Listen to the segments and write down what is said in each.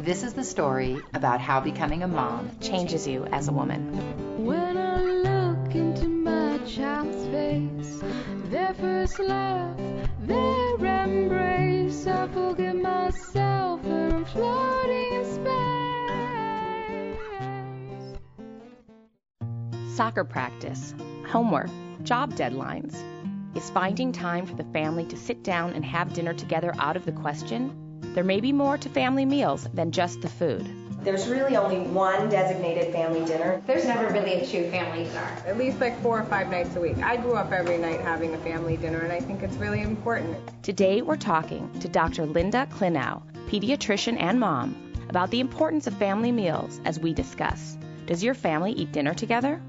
This is the story about how becoming a mom changes you as a woman. When I look into my child's face, their first laugh, their embrace, I forget myself and I'm floating in space. Soccer practice, homework, job deadlines. Is finding time for the family to sit down and have dinner together out of the question? There may be more to family meals than just the food. There's really only one designated family dinner. There's never really a true family dinner. At least like 4 or 5 nights a week. I grew up every night having a family dinner, and I think it's really important. Today we're talking to Dr. Linda Klinow, pediatrician and mom, about the importance of family meals as we discuss. Does your family eat dinner together?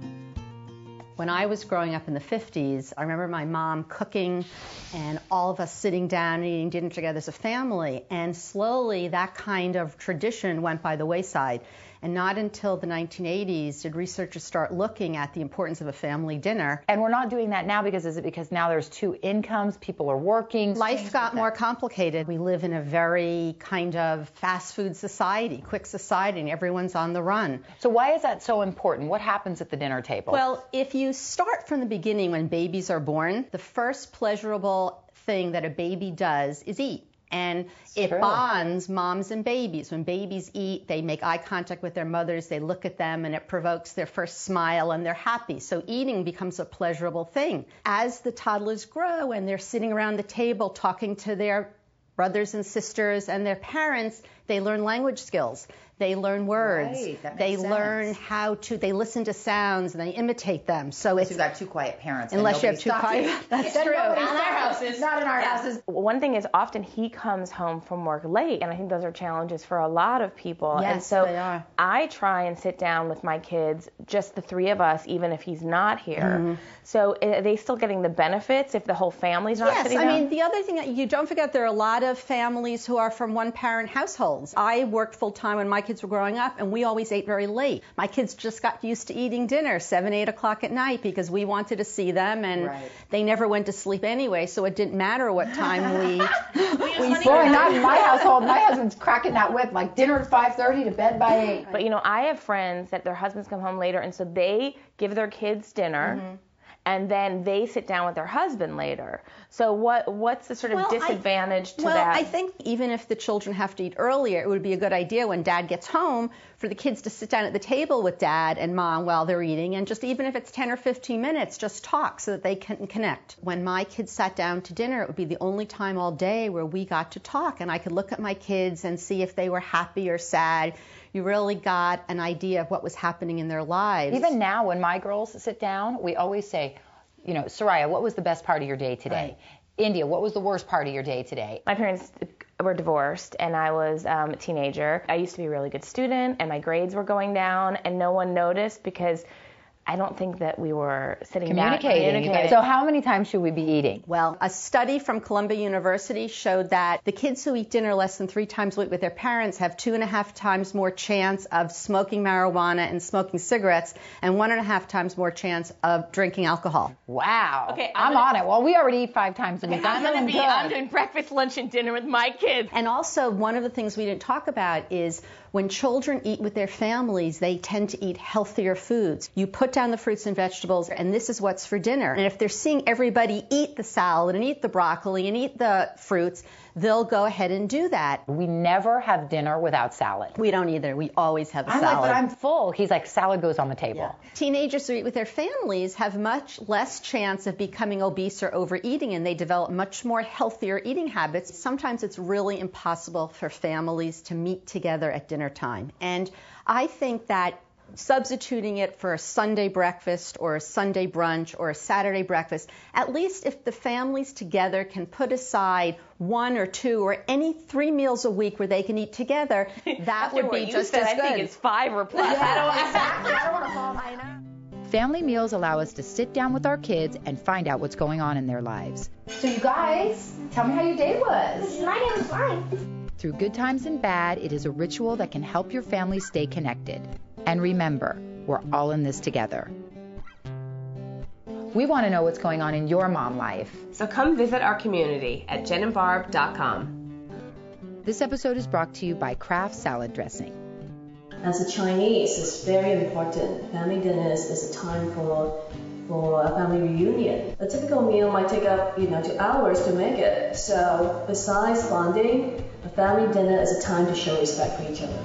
When I was growing up in the 50s, I remember my mom cooking and all of us sitting down and eating dinner together as a family. And slowly that kind of tradition went by the wayside. And not until the 1980s did researchers start looking at the importance of a family dinner. And we're not doing that now because now there's 2 incomes, people are working. Life got more complicated. We live in a very kind of fast food society, quick society, and everyone's on the run. So why is that so important? What happens at the dinner table? Well, if you start from the beginning when babies are born, the first pleasurable thing that a baby does is eat. And it bonds moms and babies. When babies eat, they make eye contact with their mothers, they look at them, and it provokes their first smile, and they're happy. So eating becomes a pleasurable thing. As the toddlers grow and they're sitting around the table talking to their brothers and sisters and their parents, they learn language skills. They learn words. Right, that makes they sense. Learn how to, they listen to sounds and they imitate them. So it's, you've got 2 quiet parents. Unless you have 2 quiet, that's true. Not in our houses. Not in our houses. One thing is often he comes home from work late, and I think those are challenges for a lot of people. Yes, and so they are. I try and sit down with my kids, just the 3 of us, even if he's not here. Mm-hmm. So are they still getting the benefits if the whole family's not sitting down? Yes, I mean, the other thing that you don't forget, there are a lot of families who are from one-parent households. I worked full-time when my kids were growing up, and we always ate very late. My kids just got used to eating dinner 7, 8 o'clock at night because we wanted to see them, and they never went to sleep anyway, so it didn't matter what time we Boy, not in my household. My husband's cracking that whip, like dinner at 5:30 to bed by 8. But, you know, I have friends that their husbands come home later, and so they give their kids dinner, and then they sit down with their husband later. So what's the sort of disadvantage to that? Well, I think even if the children have to eat earlier, it would be a good idea when dad gets home for the kids to sit down at the table with dad and mom while they're eating, and just even if it's 10 or 15 minutes, just talk so that they can connect. When my kids sat down to dinner, it would be the only time all day where we got to talk, and I could look at my kids and see if they were happy or sad. You really got an idea of what was happening in their lives. Even now, when my girls sit down, we always say, you know, Soraya, what was the best part of your day today? Right. India, what was the worst part of your day today? My parents were divorced, and I was a teenager. I used to be a really good student, and my grades were going down, and no one noticed because I don't think that we were sitting down communicating. So how many times should we be eating? Well, a study from Columbia University showed that the kids who eat dinner less than 3 times a week with their parents have 2.5 times more chance of smoking marijuana and smoking cigarettes, and 1.5 times more chance of drinking alcohol. Wow. Okay, I'm on it. Well, we already eat 5 times a week. I'm doing breakfast, lunch, and dinner with my kids. And also, one of the things we didn't talk about is when children eat with their families, they tend to eat healthier foods. You put down the fruits and vegetables, and this is what's for dinner. And if they're seeing everybody eat the salad and eat the broccoli and eat the fruits, they'll go ahead and do that. We never have dinner without salad. We don't either. We always have a salad. I'm like, but I'm full. He's like, salad goes on the table. Yeah. Teenagers who eat with their families have much less chance of becoming obese or overeating, and they develop much more healthier eating habits. Sometimes it's really impossible for families to meet together at dinner time. And I think that substituting it for a Sunday breakfast or a Sunday brunch or a Saturday breakfast, at least if the families together can put aside 1 or 2 or any 3 meals a week where they can eat together, that would be just as good. I think it's 5 or plus. Yeah. I don't want to fall behind. Family meals allow us to sit down with our kids and find out what's going on in their lives. So you guys, tell me how your day was. My day was fine. Through good times and bad, it is a ritual that can help your family stay connected. And remember, we're all in this together. We want to know what's going on in your mom life. So come visit our community at jenandbarb.com. This episode is brought to you by Kraft Salad Dressing. As a Chinese, it's very important. Family dinners is a time for a family reunion. A typical meal might take up 2 hours to make it. So besides bonding, a family dinner is a time to show respect for each other.